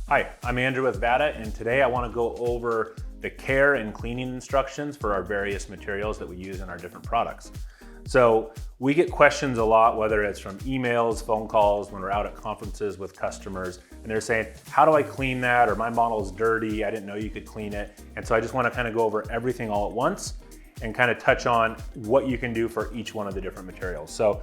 Hi, I'm Andrew with VATA, and today I want to go over the care and cleaning instructions for our various materials that we use in our different products. So we get questions a lot, whether it's from emails, phone calls, when we're out at conferences with customers, and they're saying, how do I clean that? Or my model is dirty, I didn't know you could clean it. And so I just want to kind of go over everything all at once and kind of touch on what you can do for each one of the different materials. So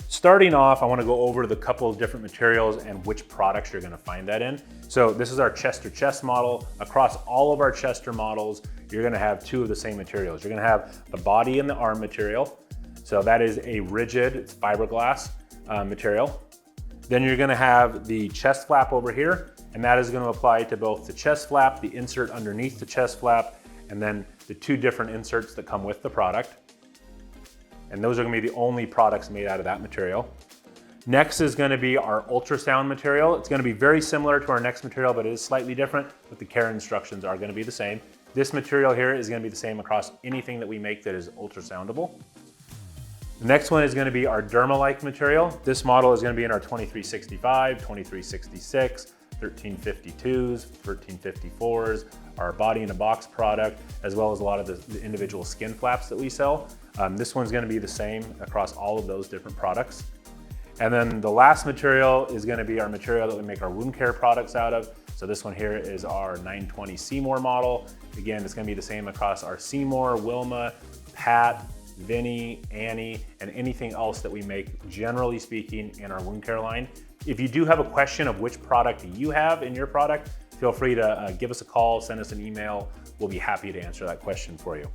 starting off, I want to go over the couple of different materials and which products you're going to find that in. So this is our Chester chest model. Across all of our Chester models, you're going to have two of the same materials. You're going to have the body and the arm material. So that is a rigid, it's fiberglass material. Then you're going to have the chest flap over here, and that is going to apply to both the chest flap, the insert underneath the chest flap, and then the two different inserts that come with the product. And those are going to be the only products made out of that material. Next is going to be our ultrasound material. It's going to be very similar to our next material, but it is slightly different, but the care instructions are going to be the same. This material here is going to be the same across anything that we make that is ultrasoundable. The next one is going to be our derma-like material. This model is going to be in our 2365, 2366, 1352s, 1354s, our body in a box product, as well as a lot of the individual skin flaps that we sell. This one's going to be the same across all of those different products. And then the last material is going to be our material that we make our wound care products out of. So this one here is our 920 Seymour model. Again, it's going to be the same across our Seymour, Wilma, Pat, Vinny, Annie, and anything else that we make, generally speaking, in our wound care line. If you do have a question of which product you have in your product, feel free to give us a call, send us an email. We'll be happy to answer that question for you.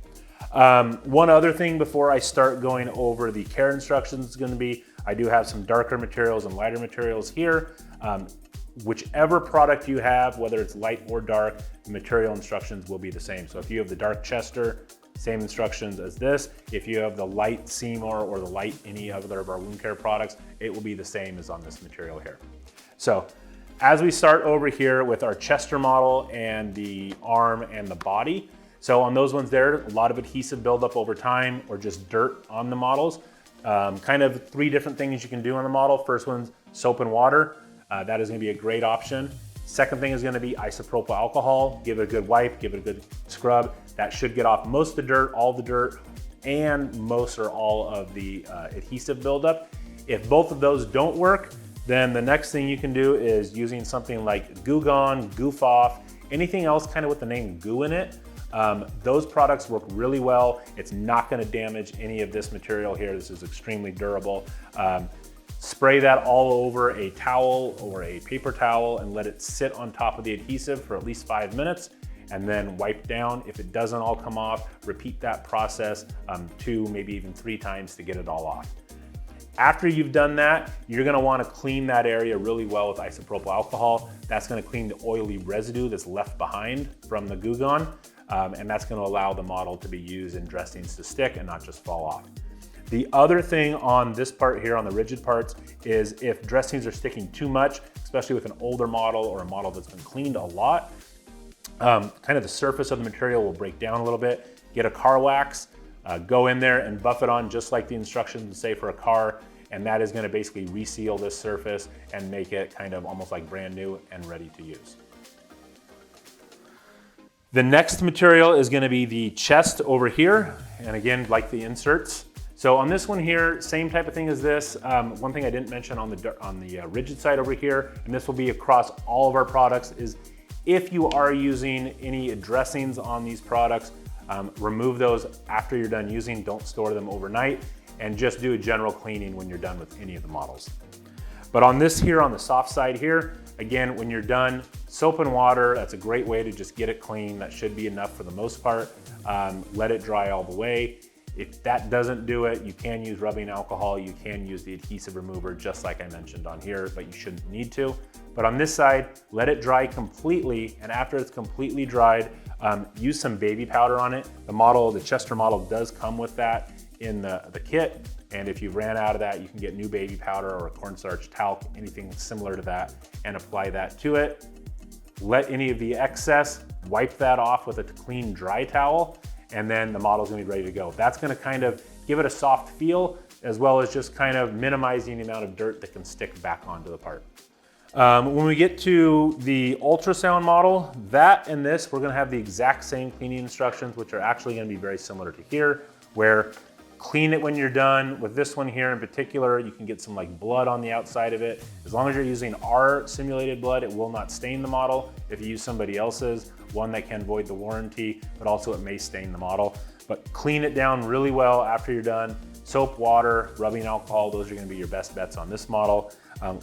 One other thing before I start going over the care instructions is going to be, I do have some darker materials and lighter materials here. Whichever product you have, whether it's light or dark, the material instructions will be the same. So if you have the dark Chester, same instructions as this. If you have the light Seymour or the light any other of our wound care products, it will be the same as on this material here. So as we start over here with our Chester model and the arm and the body, so on those ones there, a lot of adhesive buildup over time or just dirt on the models. Kind of three different things you can do on the model. First one's soap and water. That is going to be a great option. Second thing is going to be isopropyl alcohol. Give it a good wipe, give it a good scrub. That should get off most of the dirt, all the dirt, and most or all of the adhesive buildup. If both of those don't work, then the next thing you can do is using something like Goo Gone, Goof Off, anything else kind of with the name goo in it. Those products work really well. It's not going to damage any of this material here. This is extremely durable. Spray that all over a towel or a paper towel and let it sit on top of the adhesive for at least 5 minutes, and then wipe down. If it doesn't all come off, repeat that process 2, maybe even 3 times to get it all off. After you've done that, you're going to want to clean that area really well with isopropyl alcohol. That's going to clean the oily residue that's left behind from the Goo Gone, and that's going to allow the model to be used in dressings to stick and not just fall off. The other thing on this part here, on the rigid parts, is if dressings are sticking too much, especially with an older model or a model that's been cleaned a lot, kind of the surface of the material will break down a little bit. Get a car wax, go in there and buff it on just like the instructions say for a car, and that is going to basically reseal this surface and make it kind of almost like brand new and ready to use. The next material is going to be the chest over here, and again, like the inserts. So on this one here, same type of thing as this. One thing I didn't mention on the rigid side over here, and this will be across all of our products, is if you are using any dressings on these products, remove those after you're done using. Don't store them overnight, and just do a general cleaning when you're done with any of the models. But on this here, on the soft side here, again, when you're done, soap and water, that's a great way to just get it clean. That should be enough for the most part. Let it dry all the way. If that doesn't do it, you can use rubbing alcohol, you can use the adhesive remover just like I mentioned on here, but you shouldn't need to. But on this side, let it dry completely, and after it's completely dried, use some baby powder on it. The Chester model does come with that in the kit, and if you've ran out of that, you can get new baby powder or a cornstarch talc, anything similar to that, and apply that to it. Let any of the excess, wipe that off with a clean dry towel, and then the model's gonna be ready to go. That's gonna kind of give it a soft feel, as well as just kind of minimizing the amount of dirt that can stick back onto the part. When we get to the ultrasound model, that and this, we're gonna have the exact same cleaning instructions, which are actually gonna be very similar to here, where clean it when you're done. With this one here in particular, you can get some like blood on the outside of it. As long as you're using our simulated blood, it will not stain the model. If you use somebody else's, one that can void the warranty, but also it may stain the model. But clean it down really well after you're done. Soap, water, rubbing alcohol, those are gonna be your best bets on this model.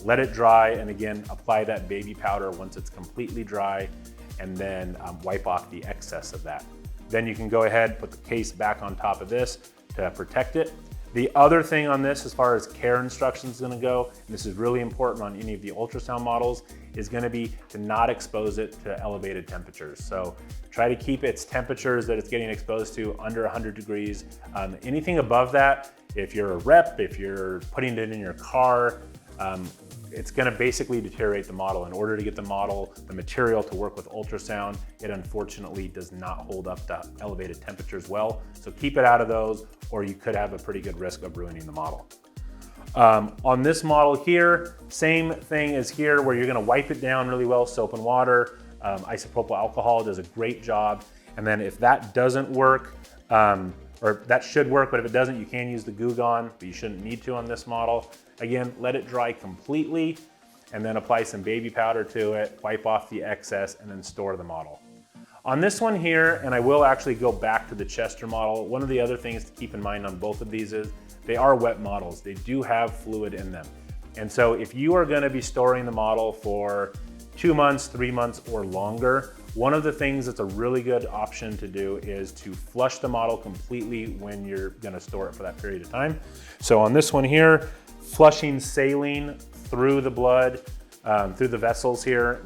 Let it dry, and again, apply that baby powder once it's completely dry, and then wipe off the excess of that. Then you can go ahead, put the case back on top of this to protect it. The other thing on this, as far as care instructions is gonna go, and this is really important on any of the ultrasound models, is gonna be to not expose it to elevated temperatures. So try to keep its temperatures that it's getting exposed to under 100 degrees. Anything above that, if you're a rep, if you're putting it in your car, it's gonna basically deteriorate the model. In order to get the model, the material to work with ultrasound, it unfortunately does not hold up to elevated temperatures well. So keep it out of those, or you could have a pretty good risk of ruining the model. On this model here, same thing as here, where you're gonna wipe it down really well, soap and water. Isopropyl alcohol does a great job. And then if that doesn't work, or that should work, but if it doesn't, you can use the Goo Gone, but you shouldn't need to on this model. Again, let it dry completely, and then apply some baby powder to it, wipe off the excess, and then store the model. On this one here, and I will actually go back to the Chester model, one of the other things to keep in mind on both of these is they are wet models. They do have fluid in them. And so if you are gonna be storing the model for 2 months, 3 months, or longer, one of the things that's a really good option to do is to flush the model completely when you're gonna store it for that period of time. So on this one here, flushing saline through the blood, through the vessels here,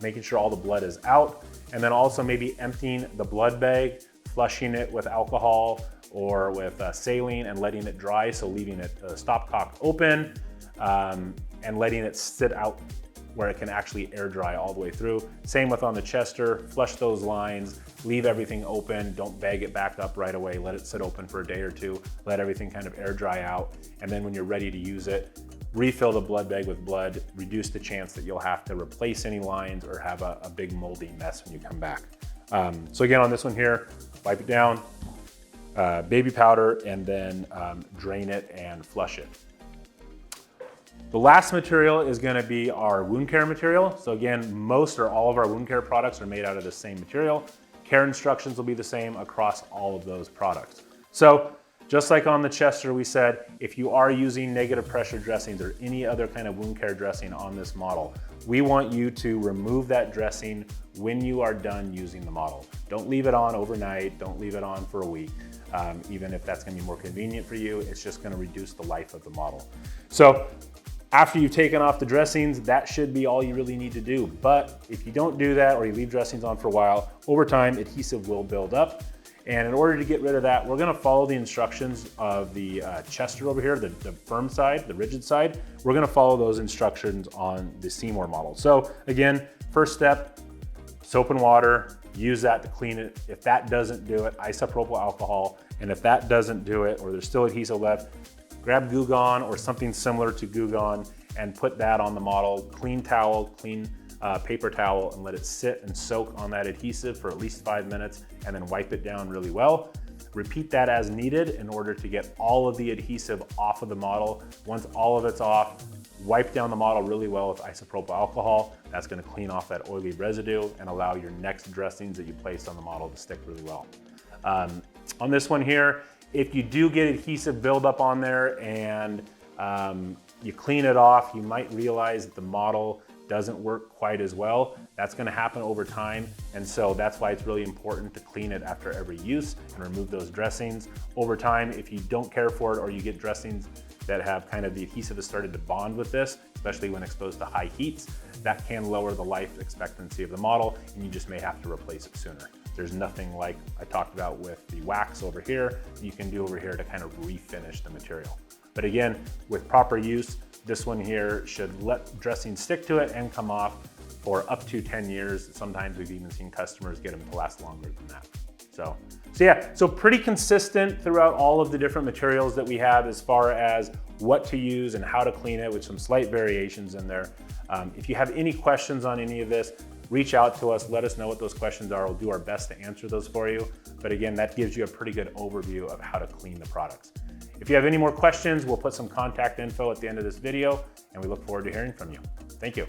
making sure all the blood is out, and then also maybe emptying the blood bag, flushing it with alcohol or with saline and letting it dry, so leaving it stopcock open and letting it sit out where it can actually air dry all the way through. Same with on the Chester, flush those lines, leave everything open, don't bag it back up right away, let it sit open for a day or two, let everything kind of air dry out, and then when you're ready to use it, refill the blood bag with blood, reduce the chance that you'll have to replace any lines or have a big moldy mess when you come back. So again, on this one here, wipe it down, baby powder, and then drain it and flush it. The last material is gonna be our wound care material. So again, most or all of our wound care products are made out of the same material. Care instructions will be the same across all of those products. So just like on the Chester, we said, if you are using negative pressure dressings or any other kind of wound care dressing on this model, we want you to remove that dressing when you are done using the model. Don't leave it on overnight, don't leave it on for a week. Even if that's gonna be more convenient for you, it's just gonna reduce the life of the model. So after you've taken off the dressings, that should be all you really need to do. But if you don't do that or you leave dressings on for a while, over time, adhesive will build up. And in order to get rid of that, we're gonna follow the instructions of the Chester over here, the firm side, the rigid side. We're gonna follow those instructions on the Seymour model. So again, first step, soap and water, use that to clean it. If that doesn't do it, isopropyl alcohol. And if that doesn't do it, or there's still adhesive left, grab Goo Gone or something similar to Goo Gone and put that on the model. Clean towel, clean paper towel, and let it sit and soak on that adhesive for at least 5 minutes, and then wipe it down really well. Repeat that as needed in order to get all of the adhesive off of the model. Once all of it's off, wipe down the model really well with isopropyl alcohol. That's gonna clean off that oily residue and allow your next dressings that you placed on the model to stick really well. On this one here, if you do get adhesive buildup on there and you clean it off, you might realize that the model doesn't work quite as well. That's gonna happen over time, and so that's why it's really important to clean it after every use and remove those dressings. Over time, if you don't care for it or you get dressings that have kind of the adhesive has started to bond with this, especially when exposed to high heats, that can lower the life expectancy of the model, and you just may have to replace it sooner. There's nothing like I talked about with the wax over here that you can do over here to kind of refinish the material. But again, with proper use, this one here should let dressing stick to it and come off for up to 10 years. Sometimes we've even seen customers get them to last longer than that. So pretty consistent throughout all of the different materials that we have as far as what to use and how to clean it with some slight variations in there. If you have any questions on any of this, reach out to us, let us know what those questions are. We'll do our best to answer those for you. But again, that gives you a pretty good overview of how to clean the products. If you have any more questions, we'll put some contact info at the end of this video, and we look forward to hearing from you. Thank you.